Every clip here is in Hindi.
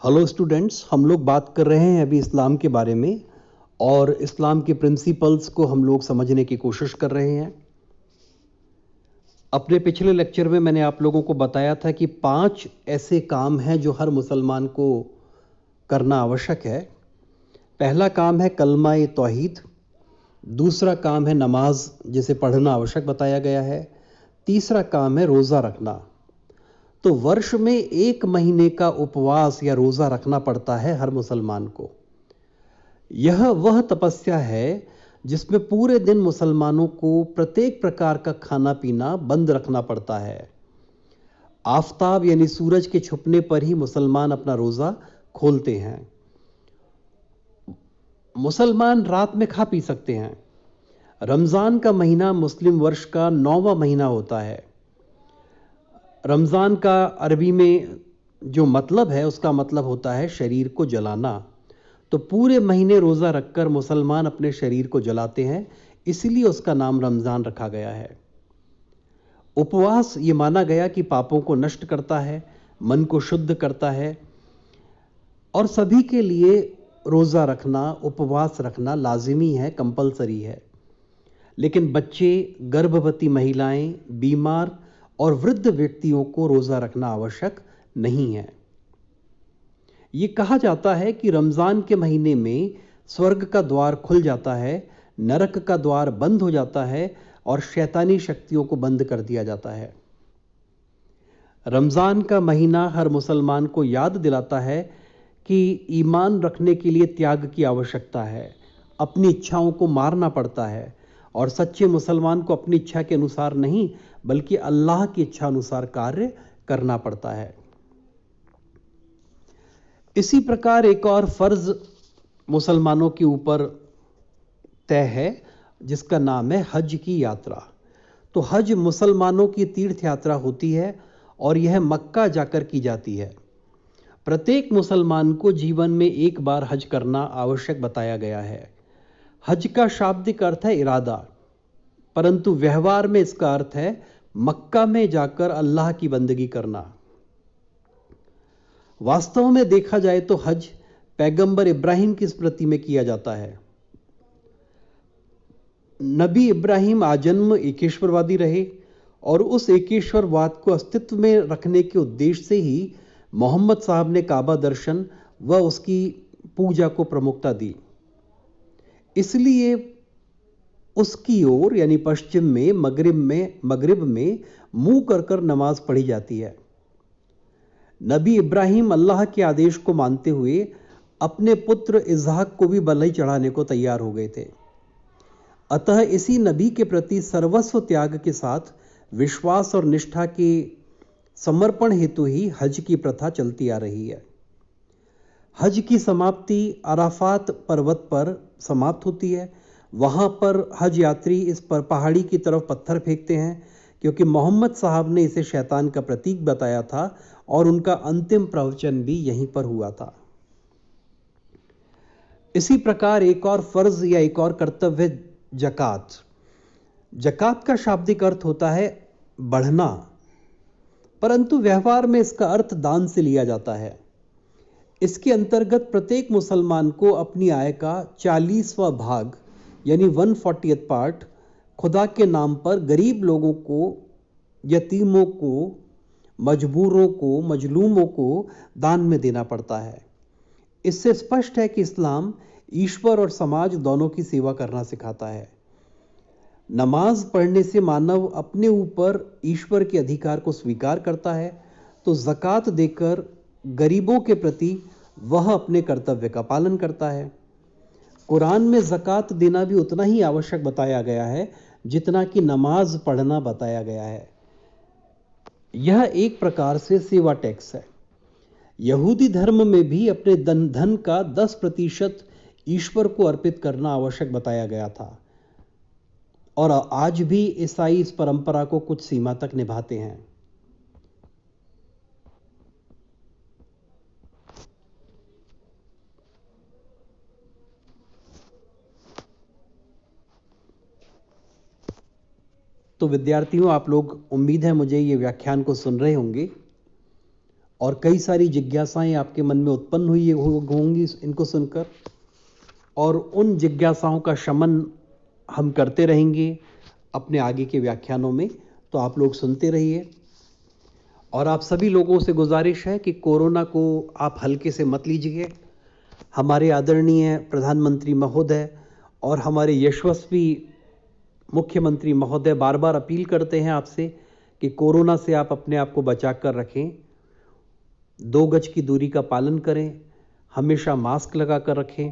हेलो स्टूडेंट्स, हम लोग बात कर रहे हैं अभी इस्लाम के बारे में और इस्लाम के प्रिंसिपल्स को हम लोग समझने की कोशिश कर रहे हैं। अपने पिछले लेक्चर में मैंने आप लोगों को बताया था कि 5 ऐसे काम हैं जो हर मुसलमान को करना आवश्यक है। पहला काम है कलमा ए तौहीद, दूसरा काम है नमाज जिसे पढ़ना आवश्यक बताया गया है, तीसरा काम है रोज़ा रखना। तो वर्ष में 1 महीने का उपवास या रोज़ा रखना पड़ता है हर मुसलमान को। यह वह तपस्या है जिसमें पूरे दिन मुसलमानों को प्रत्येक प्रकार का खाना पीना बंद रखना पड़ता है। आफताब यानी सूरज के छुपने पर ही मुसलमान अपना रोज़ा खोलते हैं। मुसलमान रात में खा पी सकते हैं। रमज़ान का महीना मुस्लिम वर्ष का 9वां महीना होता है। रमज़ान का अरबी में जो मतलब है उसका मतलब होता है शरीर को जलाना। तो पूरे महीने रोज़ा रखकर मुसलमान अपने शरीर को जलाते हैं, इसीलिए उसका नाम रमज़ान रखा गया है। उपवास ये माना गया कि पापों को नष्ट करता है, मन को शुद्ध करता है और सभी के लिए रोज़ा रखना, उपवास रखना लाजिमी है, कंपलसरी है। लेकिन बच्चे, गर्भवती महिलाएं, बीमार और वृद्ध व्यक्तियों को रोज़ा रखना आवश्यक नहीं है। ये कहा जाता है कि रमज़ान के महीने में स्वर्ग का द्वार खुल जाता है, नरक का द्वार बंद हो जाता है और शैतानी शक्तियों को बंद कर दिया जाता है। रमज़ान का महीना हर मुसलमान को याद दिलाता है कि ईमान रखने के लिए त्याग की आवश्यकता है, अपनी इच्छाओं को मारना पड़ता है और सच्चे मुसलमान को अपनी इच्छा के अनुसार नहीं बल्कि अल्लाह की इच्छा अनुसार कार्य करना पड़ता है। इसी प्रकार एक और फर्ज मुसलमानों के ऊपर तय है जिसका नाम है हज की यात्रा। तो हज मुसलमानों की तीर्थ यात्रा होती है और यह मक्का जाकर की जाती है। प्रत्येक मुसलमान को जीवन में एक बार हज करना आवश्यक बताया गया है। हज का शाब्दिक अर्थ है इरादा, परंतु व्यवहार में इसका अर्थ है मक्का में जाकर अल्लाह की बंदगी करना। वास्तव में देखा जाए तो हज पैगंबर इब्राहिम की स्मृति में किया जाता है। नबी इब्राहिम आजन्म एकेश्वरवादी रहे और उस एकेश्वरवाद को अस्तित्व में रखने के उद्देश्य से ही मोहम्मद साहब ने काबा दर्शन व उसकी पूजा को प्रमुखता दी। इसलिए उसकी ओर यानी पश्चिम में मगरिब में मुंह कर नमाज पढ़ी जाती है। नबी इब्राहिम अल्लाह के आदेश को मानते हुए अपने पुत्र इसहाक को भी बलि चढ़ाने को तैयार हो गए थे। अतः इसी नबी के प्रति सर्वस्व त्याग के साथ विश्वास और निष्ठा के समर्पण हेतु ही हज की प्रथा चलती आ रही है। हज की समाप्ति अराफात पर्वत पर समाप्त होती है। वहां पर हज यात्री इस पर पहाड़ी की तरफ पत्थर फेंकते हैं क्योंकि मोहम्मद साहब ने इसे शैतान का प्रतीक बताया था और उनका अंतिम प्रवचन भी यहीं पर हुआ था। इसी प्रकार एक और फर्ज या एक और कर्तव्य जकात। जकात का शाब्दिक अर्थ होता है बढ़ना, परंतु व्यवहार में इसका अर्थ दान से लिया जाता है। इसके अंतर्गत प्रत्येक मुसलमान को अपनी आय का 40वां भाग यानी 1/40 पार्ट खुदा के नाम पर गरीब लोगों को, यतीमों को, मजबूरों को, मजलूमों को दान में देना पड़ता है। इससे स्पष्ट है कि इस्लाम ईश्वर और समाज दोनों की सेवा करना सिखाता है। नमाज पढ़ने से मानव अपने ऊपर ईश्वर के अधिकार को स्वीकार करता है, तो ज़कात देकर गरीबों के प्रति वह अपने कर्तव्य का पालन करता है। कुरान में ज़कात देना भी उतना ही आवश्यक बताया गया है जितना कि नमाज पढ़ना बताया गया है। यह एक प्रकार से सेवा टैक्स है। यहूदी धर्म में भी अपने धन का 10% ईश्वर को अर्पित करना आवश्यक बताया गया था और आज भी ईसाई इस परंपरा को कुछ सीमा तक निभाते हैं। तो विद्यार्थियों, आप लोग उम्मीद है मुझे ये व्याख्यान को सुन रहे होंगे और कई सारी जिज्ञासाएं आपके मन में उत्पन्न होंगी इनको सुनकर, और उन जिज्ञासाओं का शमन हम करते रहेंगे अपने आगे के व्याख्यानों में। तो आप लोग सुनते रहिए। और आप सभी लोगों से गुजारिश है कि कोरोना को आप हल्के से मत लीजिए। हमारे आदरणीय प्रधानमंत्री महोदय और हमारे यशस्वी मुख्यमंत्री महोदय बार बार अपील करते हैं आपसे कि कोरोना से आप अपने आप को बचा कर रखें, 2 गज की दूरी का पालन करें, हमेशा मास्क लगा कर रखें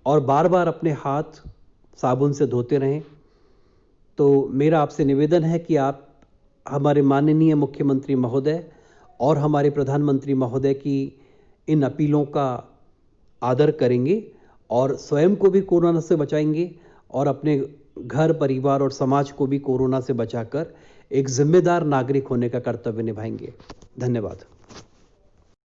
और बार बार अपने हाथ साबुन से धोते रहें। तो मेरा आपसे निवेदन है कि आप हमारे माननीय मुख्यमंत्री महोदय और हमारे प्रधानमंत्री महोदय की इन अपीलों का आदर करेंगे और स्वयं को भी कोरोना से बचाएंगे और अपने घर, परिवार और समाज को भी कोरोना से बचाकर एक जिम्मेदार नागरिक होने का कर्तव्य निभाएंगे। धन्यवाद।